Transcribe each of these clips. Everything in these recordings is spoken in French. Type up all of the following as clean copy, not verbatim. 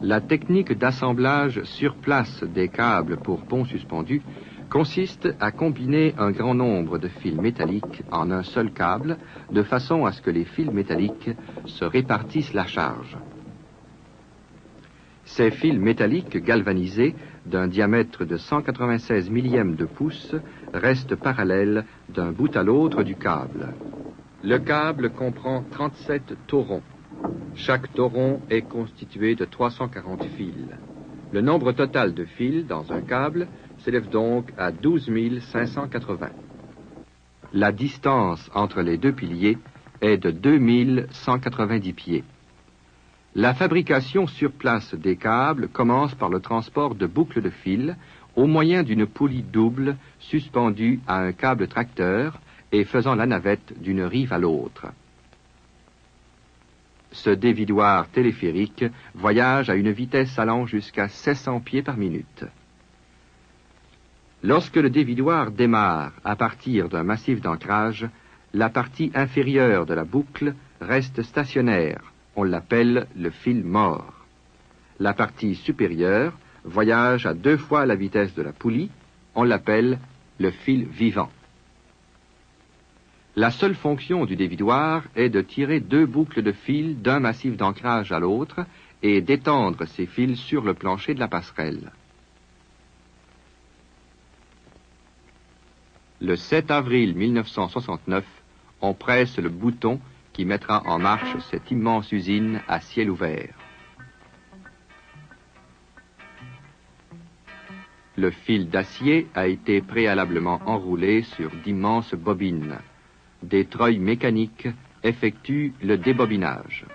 La technique d'assemblage sur place des câbles pour ponts suspendus consiste à combiner un grand nombre de fils métalliques en un seul câble, de façon à ce que les fils métalliques se répartissent la charge. Ces fils métalliques galvanisés d'un diamètre de 196 millièmes de pouce restent parallèles d'un bout à l'autre du câble. Le câble comprend 37 taurons. Chaque tauron est constitué de 340 fils. Le nombre total de fils dans un câble s'élève donc à 12 580. La distance entre les deux piliers est de 2190 pieds. La fabrication sur place des câbles commence par le transport de boucles de fils au moyen d'une poulie double suspendue à un câble tracteur et faisant la navette d'une rive à l'autre. Ce dévidoir téléphérique voyage à une vitesse allant jusqu'à 700 pieds par minute. Lorsque le dévidoir démarre à partir d'un massif d'ancrage, la partie inférieure de la boucle reste stationnaire. On l'appelle le fil mort. La partie supérieure voyage à 2 fois la vitesse de la poulie. On l'appelle le fil vivant. La seule fonction du dévidoir est de tirer 2 boucles de fil d'un massif d'ancrage à l'autre et d'étendre ces fils sur le plancher de la passerelle. Le 7 avril 1969, on presse le bouton qui mettra en marche cette immense usine à ciel ouvert. Le fil d'acier a été préalablement enroulé sur d'immenses bobines. Des treuils mécaniques effectuent le débobinage.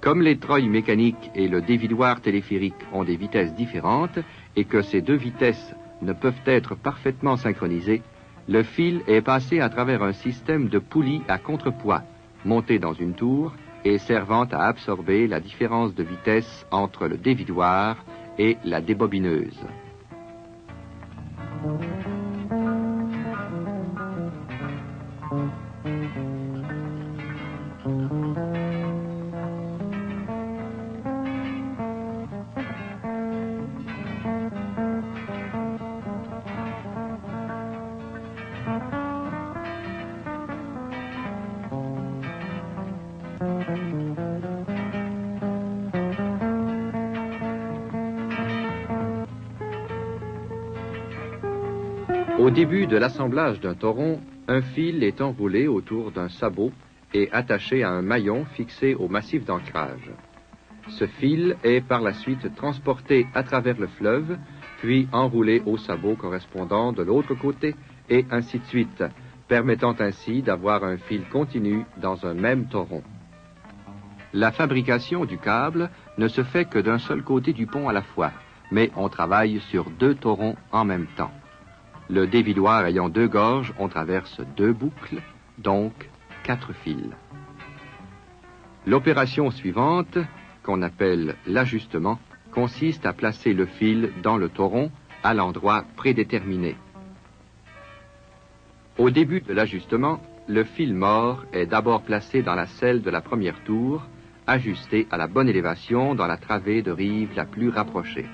Comme les treuils mécaniques et le dévidoir téléphérique ont des vitesses différentes et que ces 2 vitesses ne peuvent être parfaitement synchronisées, le fil est passé à travers un système de poulies à contrepoids, montées dans une tour et servant à absorber la différence de vitesse entre le dévidoir et la débobineuse. Au début de l'assemblage d'un tauron, un fil est enroulé autour d'un sabot et attaché à un maillon fixé au massif d'ancrage. Ce fil est par la suite transporté à travers le fleuve, puis enroulé au sabot correspondant de l'autre côté, et ainsi de suite, permettant ainsi d'avoir un fil continu dans un même tauron. La fabrication du câble ne se fait que d'un seul côté du pont à la fois, mais on travaille sur 2 taurons en même temps. Le dévidoir ayant 2 gorges, on traverse 2 boucles, donc 4 fils. L'opération suivante, qu'on appelle l'ajustement, consiste à placer le fil dans le tauron à l'endroit prédéterminé. Au début de l'ajustement, le fil mort est d'abord placé dans la selle de la première tour, ajusté à la bonne élévation dans la travée de rive la plus rapprochée.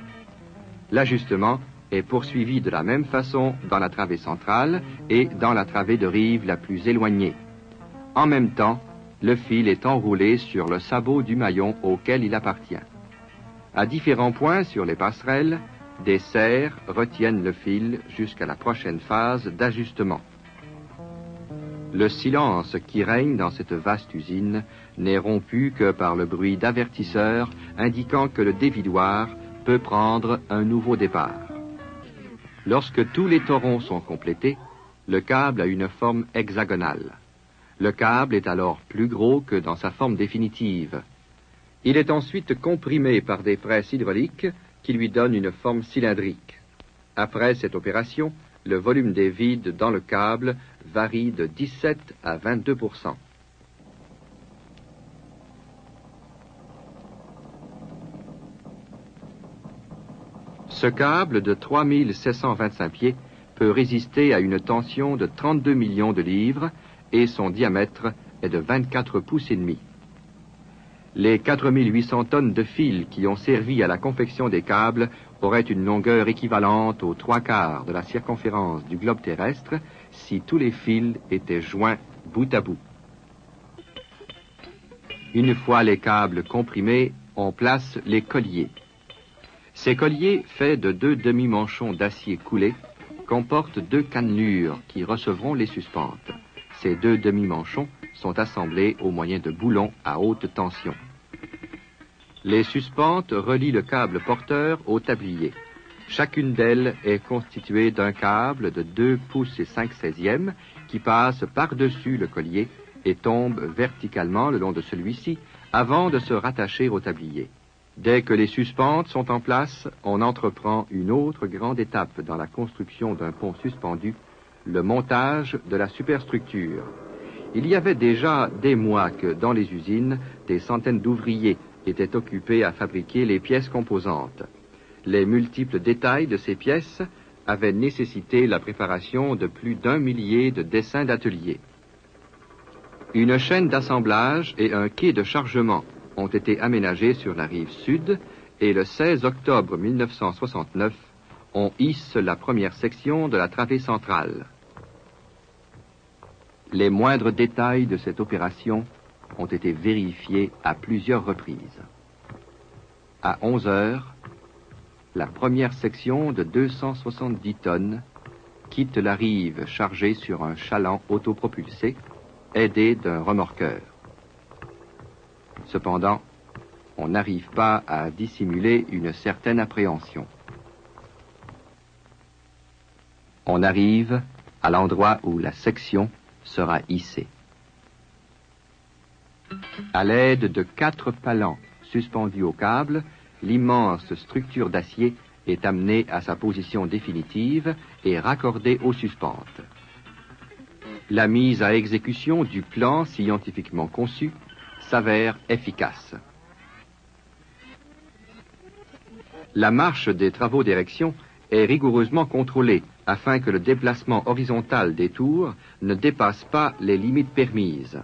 L'ajustement est poursuivi de la même façon dans la travée centrale et dans la travée de rive la plus éloignée. En même temps, le fil est enroulé sur le sabot du maillon auquel il appartient. À différents points sur les passerelles, des serres retiennent le fil jusqu'à la prochaine phase d'ajustement. Le silence qui règne dans cette vaste usine n'est rompu que par le bruit d'avertisseur indiquant que le dévidoir peut prendre un nouveau départ. Lorsque tous les taurons sont complétés, le câble a une forme hexagonale. Le câble est alors plus gros que dans sa forme définitive. Il est ensuite comprimé par des presses hydrauliques qui lui donnent une forme cylindrique. Après cette opération, le volume des vides dans le câble varie de 17 à 22%. Ce câble de 3725 pieds peut résister à une tension de 32 millions de livres et son diamètre est de 24 pouces et demi. Les 4800 tonnes de fil qui ont servi à la confection des câbles auraient une longueur équivalente aux 3/4 de la circonférence du globe terrestre si tous les fils étaient joints bout à bout. Une fois les câbles comprimés, on place les colliers. Ces colliers, faits de 2 demi-manchons d'acier coulé, comportent 2 cannelures qui recevront les suspentes. Ces 2 demi-manchons sont assemblés au moyen de boulons à haute tension. Les suspentes relient le câble porteur au tablier. Chacune d'elles est constituée d'un câble de 2 pouces et 5/16 qui passe par-dessus le collier et tombe verticalement le long de celui-ci avant de se rattacher au tablier. Dès que les suspentes sont en place, on entreprend une autre grande étape dans la construction d'un pont suspendu, le montage de la superstructure. Il y avait déjà des mois que, dans les usines, des centaines d'ouvriers étaient occupés à fabriquer les pièces composantes. Les multiples détails de ces pièces avaient nécessité la préparation de plus d'1 millier de dessins d'atelier. Une chaîne d'assemblage et un quai de chargement ont été aménagés sur la rive sud et le 16 octobre 1969, on hisse la première section de la travée centrale. Les moindres détails de cette opération ont été vérifiés à plusieurs reprises. À 11 heures, la première section de 270 tonnes quitte la rive chargée sur un chaland autopropulsé, aidé d'un remorqueur. Cependant, on n'arrive pas à dissimuler une certaine appréhension. On arrive à l'endroit où la section sera hissée. À l'aide de 4 palans suspendus au câble, l'immense structure d'acier est amenée à sa position définitive et raccordée aux suspentes. La mise à exécution du plan scientifiquement conçu s'avère efficace. La marche des travaux d'érection est rigoureusement contrôlée afin que le déplacement horizontal des tours ne dépasse pas les limites permises.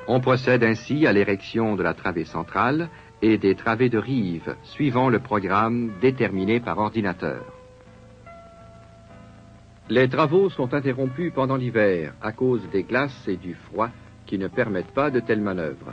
On procède ainsi à l'érection de la travée centrale et des travées de rive, suivant le programme déterminé par ordinateur. Les travaux sont interrompus pendant l'hiver à cause des glaces et du froid qui ne permettent pas de telles manœuvres.